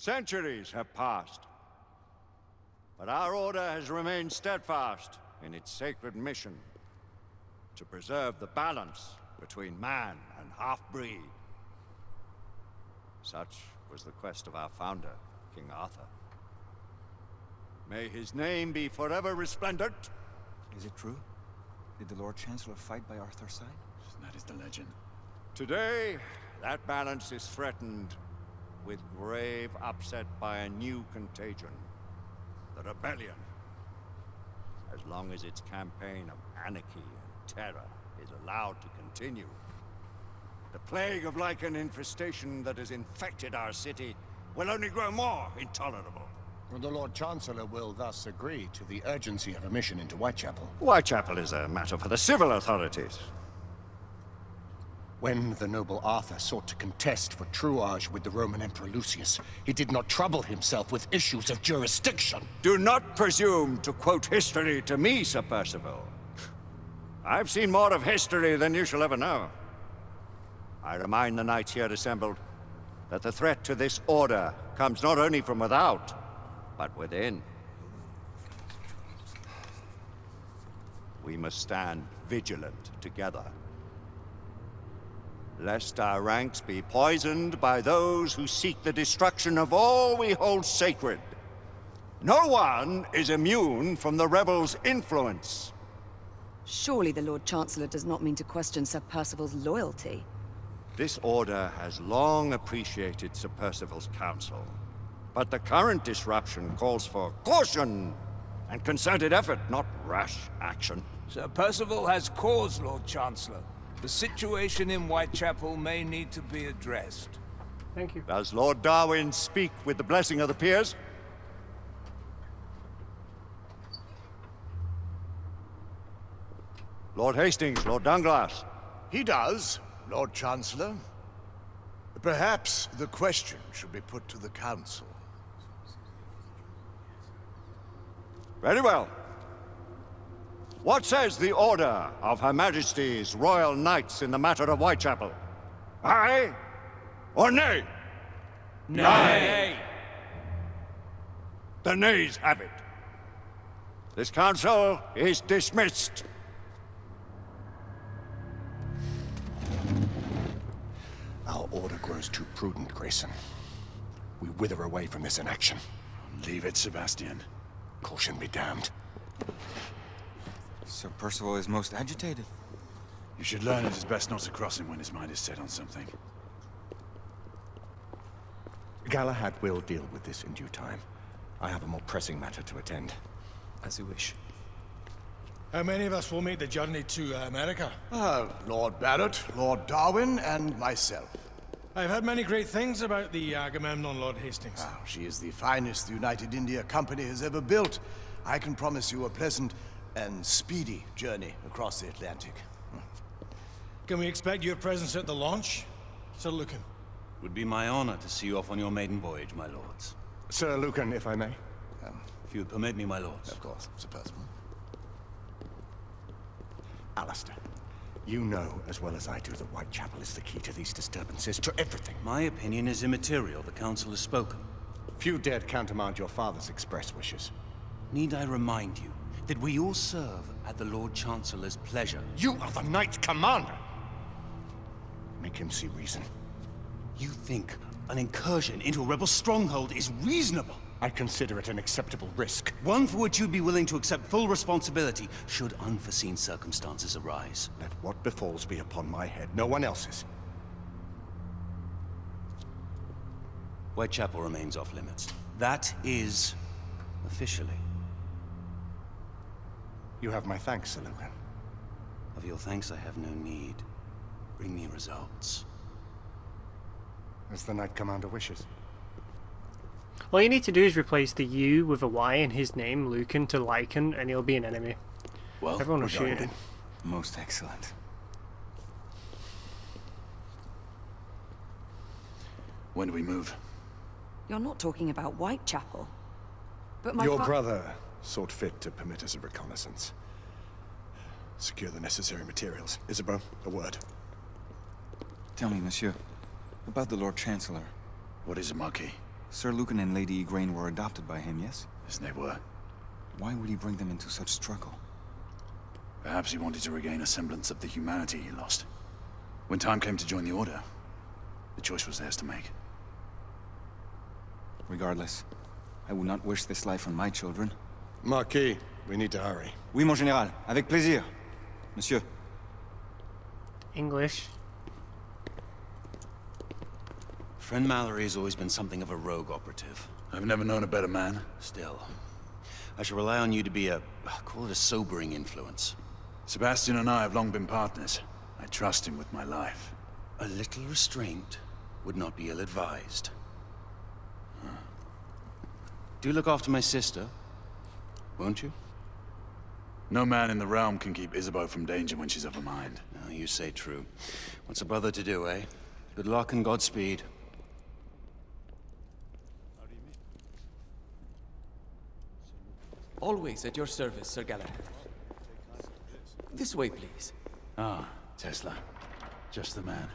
Centuries have passed, but our order has remained steadfast in its sacred mission to preserve the balance between man and half-breed. Such was the quest of our founder, King Arthur. May his name be forever resplendent. Is it true? Did the Lord Chancellor fight by Arthur's side? That is the legend. Today, that balance is threatened with grave upset by a new contagion. The rebellion. As long as its campaign of anarchy and terror is allowed to continue, the plague of lichen infestation that has infected our city will only grow more intolerable. The Lord Chancellor will thus agree to the urgency of a mission into Whitechapel. Whitechapel is a matter for the civil authorities. When the noble Arthur sought to contest for truage with the Roman Emperor Lucius, he did not trouble himself with issues of jurisdiction. Do not presume to quote history to me, Sir Percival. I've seen more of history than you shall ever know. I remind the knights here assembled that the threat to this order comes not only from without, but within. We must stand vigilant together, lest our ranks be poisoned by those who seek the destruction of all we hold sacred. No one is immune from the rebels' influence. Surely the Lord Chancellor does not mean to question Sir Percival's loyalty. This order has long appreciated Sir Percival's counsel, but the current disruption calls for caution and concerted effort, not rash action. Sir Percival has cause, Lord Chancellor. The situation in Whitechapel may need to be addressed. Thank you. Does Lord Darwin speak with the blessing of the peers? Lord Hastings, Lord Dunglass. He does, Lord Chancellor. Perhaps the question should be put to the Council. Very well. What says the Order of Her Majesty's Royal Knights in the matter of Whitechapel? Aye or nay? Nay! The nays have it. This council is dismissed. Our order grows too prudent, Grayson. We wither away from this inaction. Leave it, Sebastian. Caution be damned. Sir Percival is most agitated. You should learn it is best not to cross him when his mind is set on something. Galahad will deal with this in due time. I have a more pressing matter to attend. As you wish. How many of us will make the journey to America? Lord Barrett, Lord Darwin, and myself. I've heard many great things about the Agamemnon, Lord Hastings. She is the finest the United India Company has ever built. I can promise you a pleasant and speedy journey across the Atlantic. Can we expect your presence at the launch? Sir Lucan. Would be my honor to see you off on your maiden voyage, my lords. Sir Lucan, if I may. If you would permit me, my lords. Of course, Sir Percival. Alistair, you know as well as I do that Whitechapel is the key to these disturbances, to everything. My opinion is immaterial. The council has spoken. Few dared countermand your father's express wishes. Need I remind you that we all serve at the Lord Chancellor's pleasure? You are the Knight Commander! Make him see reason. You think an incursion into a rebel stronghold is reasonable? I consider it an acceptable risk. One for which you'd be willing to accept full responsibility should unforeseen circumstances arise. Let what befalls be upon my head, no one else's. Whitechapel remains off limits. That is officially. You have my thanks, Sir Lucan. Of your thanks I have no need. Bring me results. As the Knight Commander wishes. All you need to do is replace the U with a Y in his name, Lucan, to Lycan, and he'll be an enemy. Well, everyone will shoot him. Most excellent. When do we move? You're not talking about Whitechapel. But my Your brother sought fit to permit us a reconnaissance. Secure the necessary materials. Isabeau, a word. Tell me, monsieur, about the Lord Chancellor. What is a Marquis? Sir Lucan and Lady Igraine were adopted by him, yes? Yes, they were. Why would he bring them into such struggle? Perhaps he wanted to regain a semblance of the humanity he lost. When time came to join the Order, the choice was theirs to make. Regardless, I would not wish this life on my children. Marquis, we need to hurry. Oui, mon général. Avec plaisir. Monsieur. English. Friend Mallory has always been something of a rogue operative. I've never known a better man. Still, I shall rely on you to be call it a sobering influence. Sebastian and I have long been partners. I trust him with my life. A little restraint would not be ill-advised. Do look after my sister, won't you? No man in the realm can keep Isabeau from danger when she's of a mind. Oh, you say true. What's a brother to do, eh? Good luck and Godspeed. Always at your service, Sir Galahad. This way, please. Ah, Tesla. Just the man.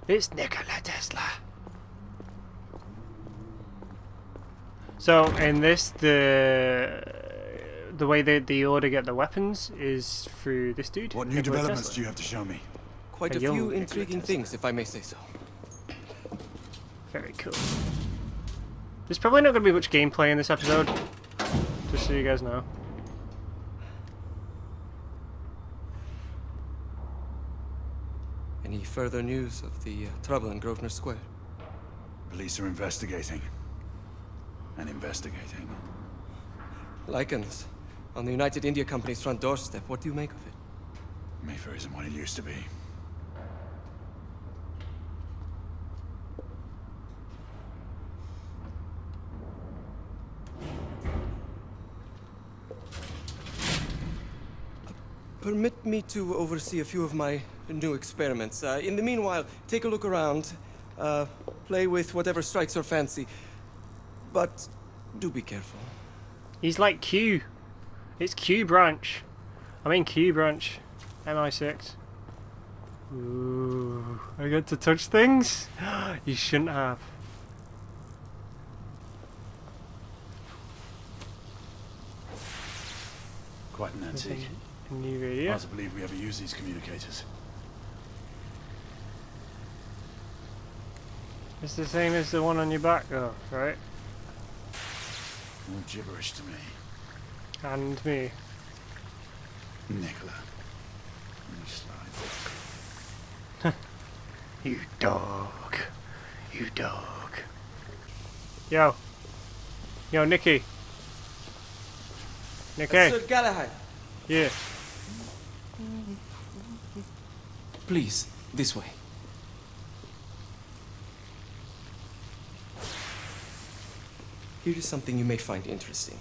It's Nikola Tesla. So in this, the way that the Order get the weapons is through this dude. What new Nikola developments Tesla. do you have to show me? Quite A a young few Nikola intriguing Tesla. things, if I may say so. Very cool. There's probably not going to be much gameplay in this episode, just so you guys know. Any further news of the trouble in Grosvenor Square? Police are investigating. And investigating. Lycans, on the United India Company's front doorstep. What do you make of it? Mayfair isn't what it used to be. Permit me to oversee a few of my new experiments. In the meanwhile, take a look around. Play with whatever strikes your fancy. But do be careful. He's like Q. It's Q branch. I mean Q branch. MI6. Ooh, I got to touch things? You shouldn't have. Quite an antique. A new radio. Hard to believe we ever use these communicators. It's the same as the one on your back though, right? More gibberish to me. And me. Nikola. You sly dog. You dog. You dog. Yo. Yo, Nikki. Nikki. Sir Galahad, Yeah. please, this way. Here is something you may find interesting.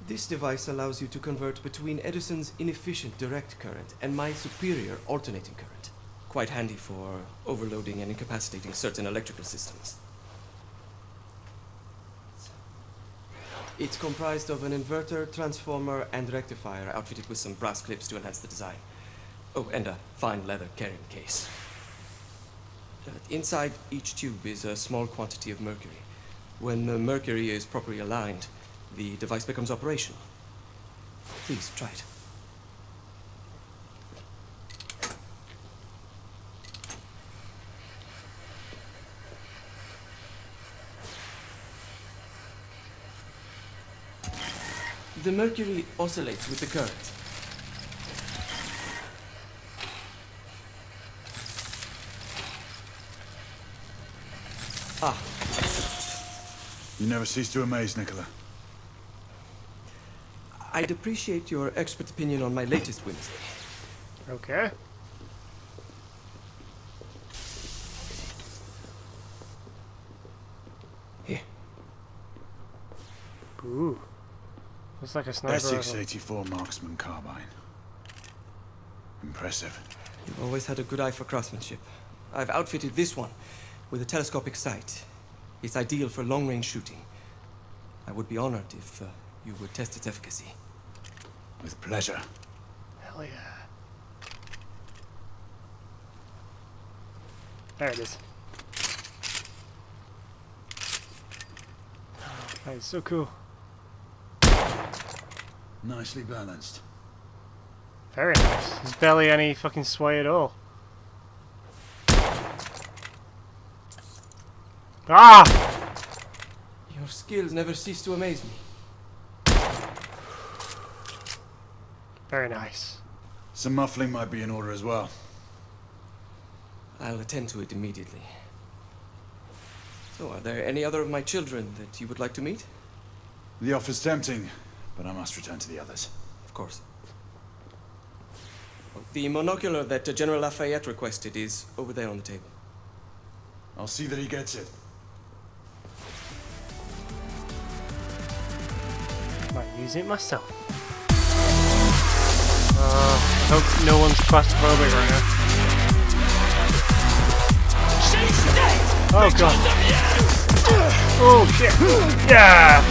This device allows you to convert between Edison's inefficient direct current and my superior alternating current. Quite handy for overloading and incapacitating certain electrical systems. It's comprised of an inverter, transformer, and rectifier outfitted with some brass clips to enhance the design. Oh, and a fine leather carrying case. Inside each tube is a small quantity of mercury. When the mercury is properly aligned, the device becomes operational. Please, try it. The mercury oscillates with the current. Ah, You never cease to amaze, Nikola. I'd appreciate your expert opinion on my latest whims. Okay. Here. Ooh. Looks like a sniper rifle. S684 marksman carbine. Impressive. You've always had a good eye for craftsmanship. I've outfitted this one with a telescopic sight. It's ideal for long-range shooting. I would be honored if you would test its efficacy. With pleasure. Hell yeah. There it is. That is so cool. Nicely balanced. Very nice. There's barely any fucking sway at all. Ah! Your skills never cease to amaze me. Very nice. Some muffling might be in order as well. I'll attend to it immediately. So, are there any other of my children that you would like to meet? The offer's tempting, but I must return to the others. Of course. The monocular that General Lafayette requested is over there on the table. I'll see that he gets it. Might use it myself. I hope no one's claustrophobic right now. Oh god. Oh shit. Yeah!